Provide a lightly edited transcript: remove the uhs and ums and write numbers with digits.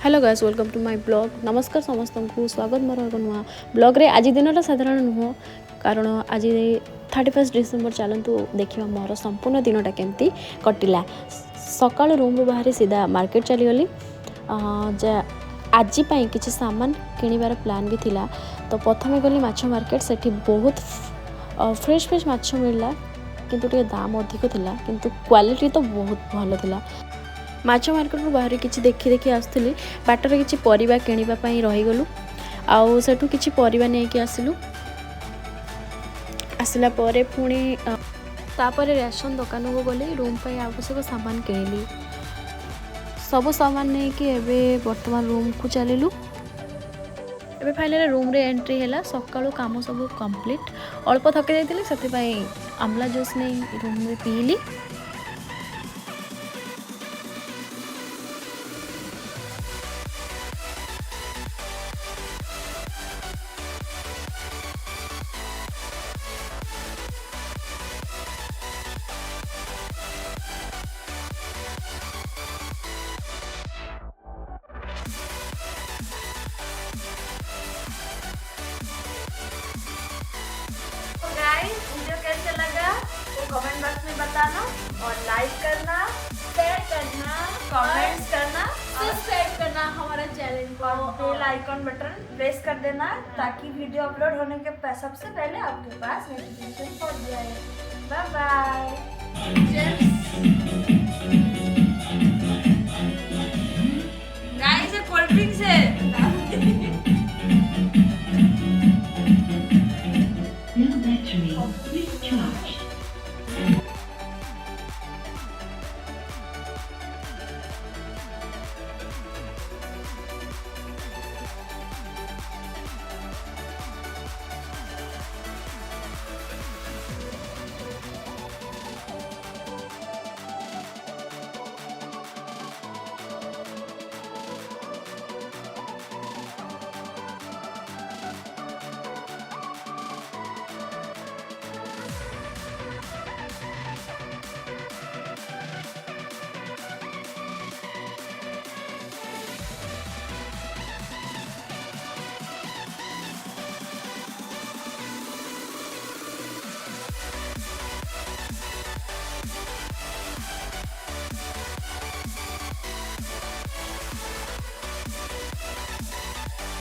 Hello guys welcome to my blog. नमस्कार समस्त को स्वागत मोर एक नुआ ब्लॉग रे। आज दिन साधारण नुह कारण आज 31 डिसेम्बर। चलतु देखा मोर संपूर्ण दिनटा केमती कटिला। सका रूम बाहरी सीधा मार्केट चलीगली। आज किसी सामान किणवार प्लान भी थिला। तो प्रथम गली माछ मार्केट। से बहुत फ्रेश फ्रेश माछ मिलला किंतु टे दाम अधिक थिला किंतु क्वालिटी तो बहुत भल थिला। माछ मार्केट बाहर किसी देखी देखी आसुली। बाटर किसी परिबा किणवाई रहीगलु। आउ सेठु किसी परिबा नहीं आसिलु। आसला परे पुणी तापर रेशन दुकान को गली रूम पर आवश्यक सामान किणिली। सब सामान नहीं कि एबे वर्तमान रूम को चलिलु। एबे फाइनली रूम रे एंट्री हैला। सकाळु काम सब कंप्लीट। अल्प थके जाइतिले सेति आमला जूस नहीं रूम रे पीली। गाइस वीडियो कैसे लगा वो कमेंट बॉक्स में बताना और लाइक करना, शेयर करना, कमेंट्स करना, सब्सक्राइब करना हमारा चैनल को और बेल आइकन बटन प्रेस कर देना ताकि वीडियो अपलोड होने के सबसे पहले आपके पास नोटिफिकेशन पहुंच जाए। Bye bye.